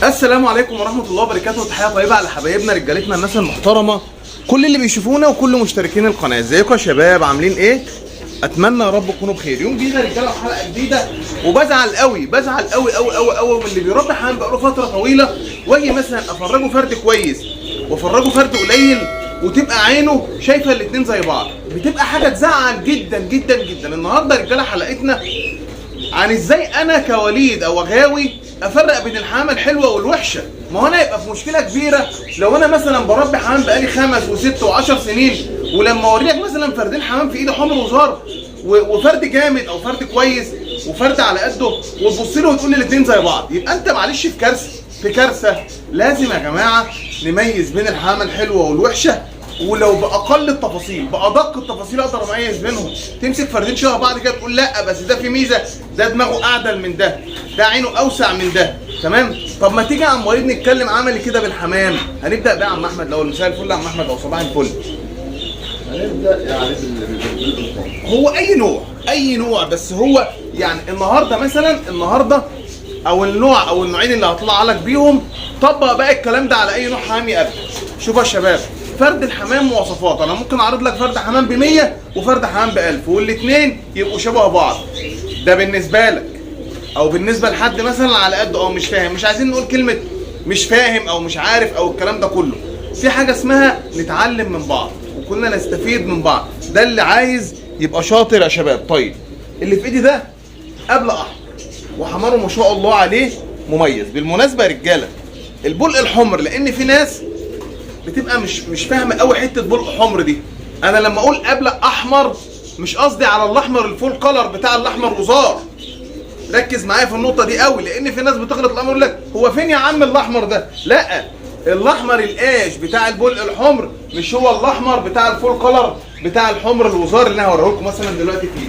السلام عليكم ورحمة الله وبركاته. تحية طيبة على حبايبنا رجالتنا الناس المحترمة، كل اللي بيشوفونا وكل مشتركين القناة. ازيكم يا شباب؟ عاملين ايه؟ اتمنى يا رب تكونوا بخير. يوم جديد يا رجاله وحلقة جديدة. وبزعل قوي من اللي بيربي حمام بقاله فترة طويلة، واجي مثلا افرجه فرد كويس وافرجه فرد قليل، وتبقى عينه شايفة الاتنين زي بعض. بتبقى حاجة تزعل جدا جدا جدا. النهارده يا رجاله حلقتنا عن ازاي انا كوليد او غاوي افرق بين الحمامه الحلوه والوحشه. ما هو انا يبقى في مشكله كبيره لو انا مثلا بربي حمام بقالي 5 و6 و10 سنين، ولما اوريك مثلا فردين حمام في ايدي حمر وزهر وفرد جامد او فرد كويس وفرد على قده، وتبص له وتقول لي الاثنين زي بعض، يبقى انت معلش في كارثه. لازم يا جماعه نميز بين الحمامه الحلوه والوحشه، ولو باقل التفاصيل بادق التفاصيل اقدر اميز بينهم. تمسك فردين شبه بعض كده تقول لا بس ده في ميزه، ده دماغه اعدل من ده، ده عينه اوسع من ده، تمام؟ طب ما تيجي يا عم وليد نتكلم عملي كده بالحمام. هنبدا بقى يا عم احمد الاول. مساء الفل يا عم احمد او صباح الفل. هنبدا يعني هو اي نوع بس هو يعني النهارده او النوع او النوعين اللي هطلع لك بيهم، طبق بقى الكلام ده على اي نوع حمام يقابلك. شوفوا يا شباب، فرد الحمام مواصفات، انا ممكن اعرض لك فرد حمام ب 100 وفرد حمام ب 1000 والاثنين يبقوا شبه بعض. ده بالنسبه لك، او بالنسبه لحد مثلا على قد او مش فاهم. مش عايزين نقول كلمه مش فاهم او مش عارف او الكلام ده كله. في حاجه اسمها نتعلم من بعض وكلنا نستفيد من بعض. ده اللي عايز يبقى شاطر يا شباب. طيب اللي في ايدي ده قبل احمر وحماره ما شاء الله عليه مميز. بالمناسبه يا رجاله البلق الحمر، لان في ناس بتبقى مش فاهمه قوي حته بلق حمر دي. انا لما اقول ابلق احمر مش قصدي على الاحمر الفول كلر بتاع الاحمر وزار. ركز معايا في النقطه دي قوي، لان في ناس بتغلط الامر يقول لك هو فين يا عم الاحمر ده؟ لا، الاحمر القاش بتاع البلق الحمر مش هو الاحمر بتاع الفول كلر بتاع الحمر الوزار اللي انا هوريه لكم مثلا دلوقتي فيه.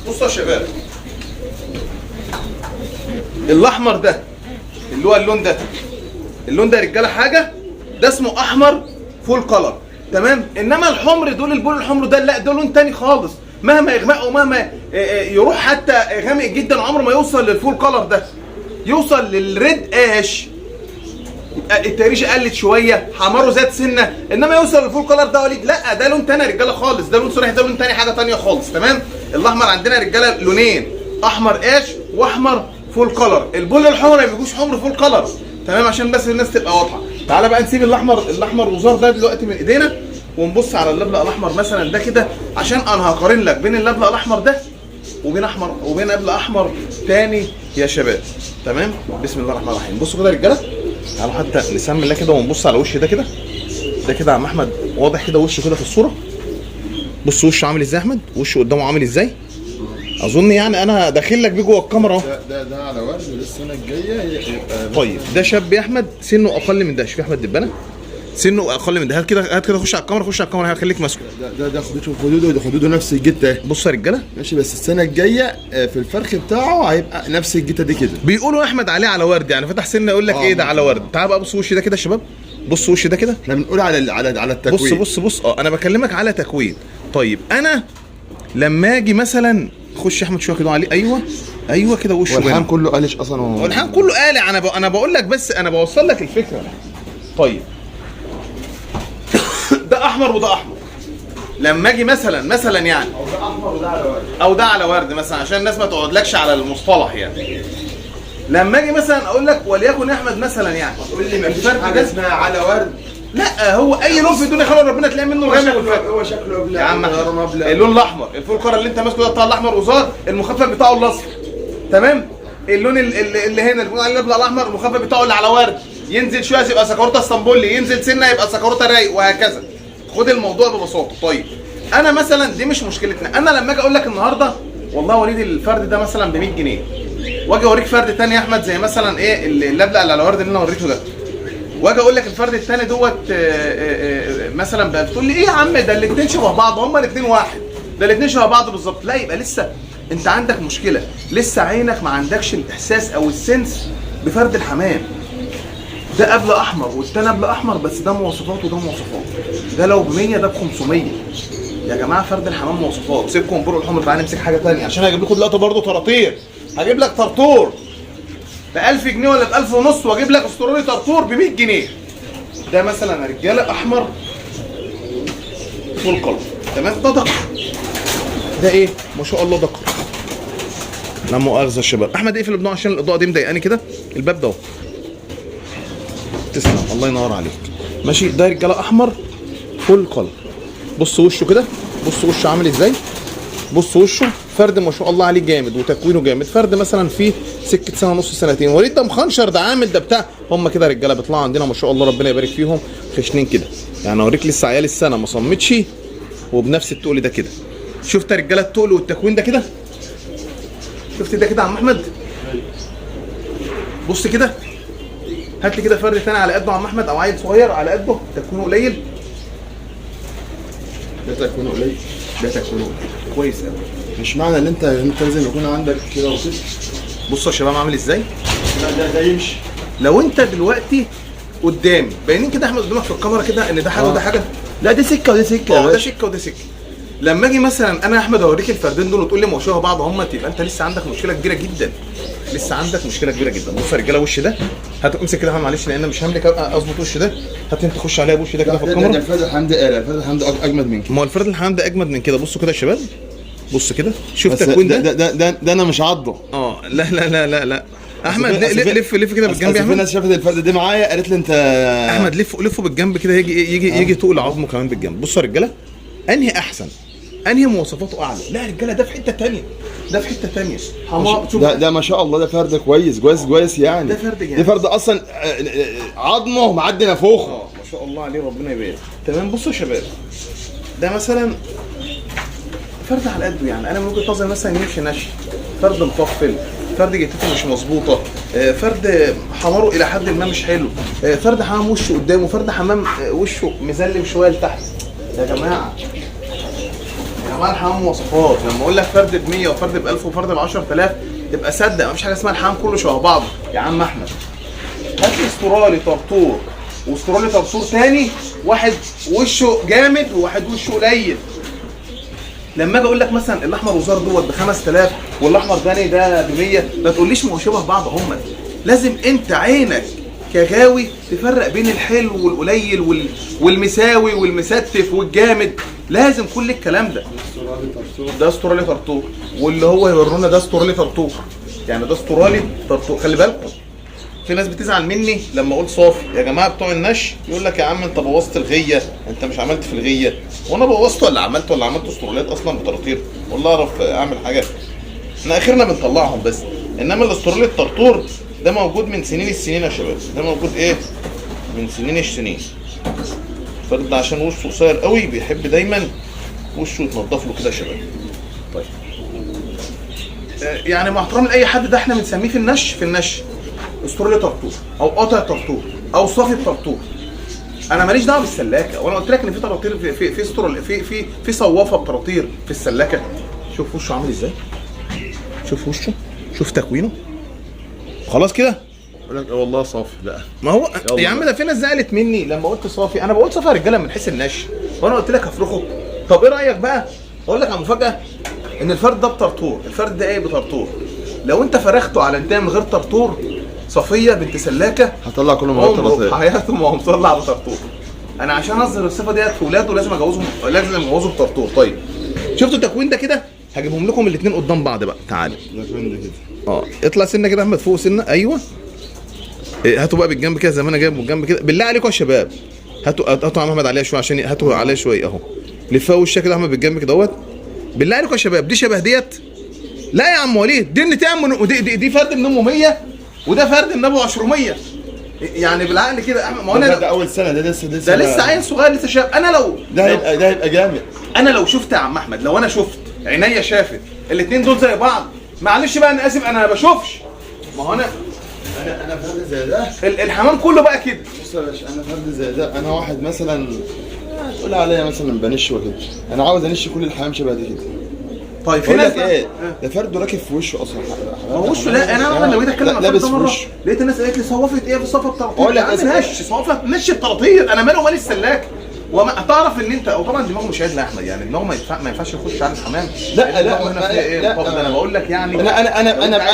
بصوا يا شباب، الاحمر ده اللي هو اللون ده يا رجاله حاجه، ده اسمه احمر فول كلر، تمام؟ انما الحمر دول البول الحمر ده لا، ده لون تاني خالص. مهما يغمق ومهما يروح حتى غامق جدا عمره ما يوصل للفول كلر ده. يوصل للريد اش، التريشه قلت شويه، حماره زاد سنه، انما يوصل للفول كلر ده وليد لا، ده لون تاني يا رجاله خالص. ده لون صريح، ده لون تاني، حاجه تانيه خالص، تمام؟ الاحمر عندنا يا رجاله لونين، احمر اش واحمر فول كلر. البول الحمر ما بيجوش حمر فول كلر، تمام؟ عشان بس الناس تبقى واضحه. تعالى بقى نسيب الاحمر وزار ده دلوقتي من ايدينا، ونبص على اللبلق الاحمر مثلا ده كده، عشان انا هقارن لك بين اللبلق الاحمر ده وبين لبلق احمر تاني يا شباب، تمام؟ بسم الله الرحمن الرحيم. بصوا كده يا رجاله، تعالوا حتى نسمي الله كده ونبص على وش ده كده. ده كده يا عم احمد واضح كده وشه كده في الصوره. بص وشه عامل ازاي يا احمد، وشه قدامه عامل ازاي. اظن يعني انا داخل لك بيه جوه الكاميرا اهو. ده على ورد للسنه الجايه يبقى. طيب ده شاب يا احمد سنه اقل من ده. شوف يا احمد دبانه سنه اقل من ده. هات كده خش على الكاميرا خليك ماسكه. ده خدوده نفس الجته. بصوا يا رجاله ماشي، بس السنه الجايه في الفرخ بتاعه هيبقى نفس الجته دي كده. بيقولوا احمد عليه على ورد، يعني فتح سنه يقول لك ايه ده على ورد. تعال بقى بص وش ده كده يا شباب، بص وش ده كده. احنا بنقول على التكوين. بص انا بكلمك على تكوين. طيب انا لما اجي مثلا خش يا احمد شويه كده عليه، ايوه كده وشه. والحام كله قالش اصلا. والحام كله قالع. انا بقول لك، بس انا بوصل لك الفكره. طيب ده احمر وده احمر. لما اجي مثلا يعني او ده احمر وده على ورد، او ده على ورد مثلا، عشان الناس ما تقعدلكش على المصطلح يعني. لما اجي مثلا اقول لك وليكن يا احمد مثلا يعني تقول لي مفيش حاجه اسمها على ورد. لا، هو اي لون في الدنيا خلق ربنا تلاقي منه الغامق والفاتح. هو شكله ابلع يا عم اللون الاحمر الفول كلر اللي انت ماسكه ده بتاع الاحمر وزار، المخفف بتاعه الاصفر، تمام؟ اللون اللي هنا اللي بنقول عليه الاحمر المخفف بتاعه اللي على ورد، ينزل شويه يبقى سكروته اسطنبولي، ينزل سنه يبقى سكروته رايق، وهكذا. خد الموضوع ببساطه. طيب انا مثلا دي مش مشكلتنا. انا لما اجي اقول لك النهارده والله وليد الفرد ده مثلا ب 100 جنيه، واجي اوريك فرد تاني يا احمد زي مثلا ايه اللبلق اللي على ورد اللي انا وريته ده، واجي اقول لك الفرد الثاني دوت مثلا بقى، تقول لي ايه يا عم ده الاثنين شبه بعض، هما الاثنين واحد، ده الاثنين شبه بعض بالظبط. لا، يبقى لسه انت عندك مشكله، لسه عينك ما عندكش الاحساس او السنس بفرد الحمام. ده قبل احمر والتاني قبل احمر، بس ده مواصفات وده مواصفات. ده لو ب 100 ده ب 500. يا جماعه فرد الحمام مواصفات. سيبكم برو الحمر، تعالى نمسك حاجه ثانيه عشان هجيب لكم دلوقتي برضه طراطير. هجيب لك طرطور ب 1000 جنيه ولا ب 1000 ونص، واجيب لك استرالي طرطور ب 100 جنيه. ده مثلا يا رجاله احمر فول قلب، تمام؟ ده دقر. ده ايه؟ ما شاء الله دقر. لا مؤاخذه يا شباب. احمد اقفل البضاعه عشان الاضاءه دي مضايقاني كده. الباب ده اهو. تسلم، الله ينور عليك. ماشي. ده رجاله احمر فول قلب. بص وشه كده، بص وشه عامل ازاي، بص وشه. فرد ما شاء الله عليه جامد وتكوينه جامد. فرد مثلا فيه سكه سنه ونص سنتين. وليد ده مخنشر، ده عامل، ده بتاع. هم كده رجاله بيطلعوا عندنا ما شاء الله ربنا يبارك فيهم، خشنين كده. يعني اوريك لسه عيال السنه ما صمتش وبنفس التقل ده كده. شفت يا رجاله التقل والتكوين ده كده؟ شفت ده كده يا عم احمد؟ بص كده. هات لي كده فرد ثاني على قده يا عم احمد، او عيل صغير على قده تكوينه قليل. ده تكوينه قليل، ده تكوينه قليل. كويس قوي. مش معنى ان انت لازم يكون عندك كده وكده. بصوا يا شباب عامل ازاي؟ لا ده يمشي. لو انت دلوقتي قدامي باينين كده احمد قدامك في الكاميرا كده ان ده حاجه وده حاجه. لا دي سكه ودي سكه. ده سكه وده سكه. لما اجي مثلا انا يا احمد اوريك الفردين دول وتقول لي ما شبه بعض هم، يبقى انت لسه عندك مشكله كبيره جدا. لسه عندك مشكله كبيره جدا. بص يا رجاله وش ده، هات امسك كده معلش لان مش هملك اظبط وش ده. هات انت خش عليها بوش ده كده في الكاميرا. ده الفرد الحمد لله، الفرد الحمد اجمد من كده. ما هو الفرد الحمام ده اجمد من كده. بصوا كده يا شباب، بص كده. شوف بس تكوين ده انا مش عضه. لا لا لا لا لا. احمد لف كده بالجنب يا احمد. في ناس شافت الفرد دي معايا قالت لي انت احمد لفه بالجنب كده، يجي تقل عظمه كمان بالجنب. بصوا يا رجاله، انهي احسن؟ انهي مواصفاته اعلى؟ لا يا رجاله ده في حته ثانيه، ده في حته ثانيه. ده ما شاء الله، ده فرد كويس يعني. ده فرد جامد. ده فرد اصلا عظمه معدي نافوخه. ما شاء الله عليه ربنا يبارك. تمام. بصوا يا شباب، ده مثلا فرد على قده. يعني انا من وجهه نظري مثلا يمشي نشي، فرد مطفل، فرد جتته مش مظبوطه، فرد حماره الى حد ما مش حلو، فرد حمام وشه قدامه، فرد حمام وشه مزلم شويه لتحت. يا جماعه الحمام مواصفات. لما اقول لك فرد ب 100 وفرد ب 1000 وفرد ب 10000 تبقى صدق. مفيش حاجه اسمها الحمام كله شبه بعضه يا عم احمد. هات لي استرالي طرطور واسترالي طرطور تاني، واحد وشه جامد وواحد وشه قليل. لما اجي اقول لك مثلا الاحمر وزار دوت ب 5000 والاحمر تاني ده ب 100، ما تقوليش ما هو شبه بعض. هم لازم انت عينك كغاوي تفرق بين الحلو والقليل والمساوي والمستف والجامد. لازم كل الكلام ده. ده استرالي طرطور، واللي هو يورونا ده استرالي طرطور. يعني ده استرالي طرطور. خلي بالكم في ناس بتزعل مني لما اقول صافي. يا جماعه بتوع النش يقول لك يا عم انت بوظت الغيه، انت مش عملت في الغيه. وانا بوظت ولا عملت استراليات اصلا بطراطير؟ والله اعرف اعمل حاجات. احنا اخرنا بنطلعهم بس. انما الاسترالي الطرطور ده موجود من سنين السنين يا شباب. ده موجود ايه؟ من سنين السنين. فرد عشان وشه قصير قوي بيحب دايما وشه يتنضف له كده يا شباب. طيب يعني مع احترامي لاي حد، ده احنا بنسميه في النش استرالي طرطور او قطع طرطور او صافي طرطور. انا ماليش دعوه بالسلاكه. وانا قلت لك ان في طراطير في استرالي في صوافه بطراطير في السلاكه. شوف وشه عامل ازاي، شوف وشه، شوف تكوينه. خلاص كده يقول لك والله صافي بقى. ما هو يا عم ده في ناس زعلت مني لما قلت صافي. انا بقول صافي يا رجاله من حيث النش، وانا قلت لك هفرخه. طب ايه رايك بقى؟ اقول لك على مفاجاه، ان الفرد ده بطرطور. الفرد ده ايه؟ بطرطور. لو انت فرخته على انتهى من غير طرطور، صفيه بنت سلاكه هطلع كله من طرطور. حياته ما هو مطلع بطرطور. انا عشان اظهر الصفه ديت في ولاده لازم اجوزه بطرطور. طيب شفتوا التكوين ده كده؟ هجيبهم لكم الاثنين قدام بعض بقى. تعالى التكوين ده كده. اطلع سنه كده احمد فوق سنه. ايوه هاتوا بقى بالجنب كده زي ما انا جايب بالجنب كده. بالله عليكم يا شباب هاتوا يا محمد عليها شويه، عشان هاتوا عليها شويه اهو. لفها وشها كده احمد بالجنب كده اهوت. بالله عليكم يا شباب دي شبه ديت؟ لا يا عم وليد، دي نتام. دي فرد من امه 100 وده فرد من ابو 200. يعني بالعقل كده. ما انا ده اول سنه، ده لسه عيل صغير لسه شاب. انا لو ده هيبقى جامد. انا لو شفت يا عم احمد، لو انا شفت عينيا شافت الاثنين دول زي بعض، معلش بقى انا اسف انا ما بشوفش. ما هو انا فرد زي ده الحمام كله بقى كده. بص يا باشا، انا فرد زي ده. انا واحد مثلا تقول عليا مثلا بنش وكده، انا عاوز انش كل الحمام شبه دي كده. طيب في بقول ناس لك بقى- ايه، آه. ده فرد راكب في وشه اصلا. ما هو وشه لا، انا لما جيت اتكلم عن لابس الفرد في مره وشه. لقيت الناس قالت لي صوفت ايه في صف التلطير؟ أقول لك يا عم اسم- ماشي صوفت مشي التلطير، انا مالي ومال السلاك. وما تعرف ان انت، او طبعا دماغه مش عادله يا احمد، يعني دماغه ما ينفعش يخش على الحمام. لا دماغه هنا فيها ايه لا الفضل ده؟ انا بقول لك يعني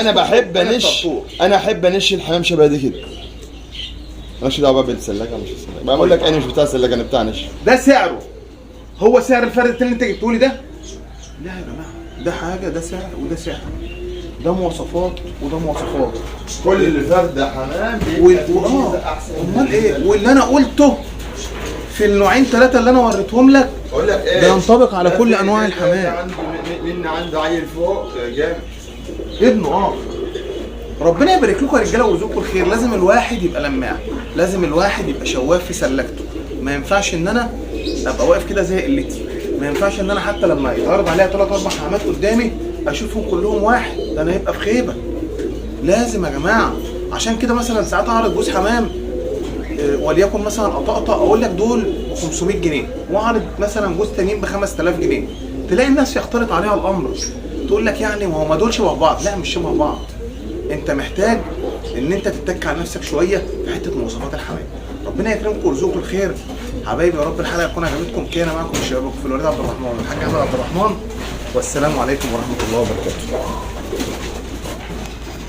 انا بحب انش، انا احب انش الحمام شبه دي كده. مالكش دعوه بقى بالسلاكه مش السلاكه، بقول لك انا مش بتاع سلاكه، انا بتاع نش. ده سعره هو سعر الفرد التاني اللي انت جبته لي ده؟ لا يا جماعه، ده حاجه، ده سعر وده سعر، ده مواصفات وده مواصفات. كل فرد حمام امال ايه؟ واللي انا قلته في النوعين ثلاثه اللي انا وريتهم لك اقول لك ايه، ده ينطبق على كل انواع الحمام. من عنده عيل فوق جامد ابنه ربنا يبارك لكم يا رجاله ويرزقكم الخير. لازم الواحد يبقى لماع، لازم الواحد يبقى شواف في سلكته. ما ينفعش ان انا ابقى واقف كده زي قلتي، ما ينفعش ان انا حتى لما يتعرض عليها 3 4 حمامات قدامي اشوفهم كلهم واحد، ده انا هيبقى في خيبه. لازم يا جماعه، عشان كده مثلا ساعات اعرض جوز حمام وليكن مثلا اطقطق اقول لك دول ب 500 جنيه، واعرض مثلا جوز تانيين ب 5000 جنيه، تلاقي الناس يختلط عليها الامر، تقول لك يعني ما هو ما دول شبه بعض. لا مش شبه بعض، انت محتاج ان انت تتك على نفسك شويه في حته مواصفات الحمام. ربنا يكرمكم ويرزقكم الخير حبايبي، يا رب الحلقه تكون عجبتكم. كان معاكم الشباب في الوليد عبد الرحمن، الحاج عبد الرحمن، والسلام عليكم ورحمه الله وبركاته.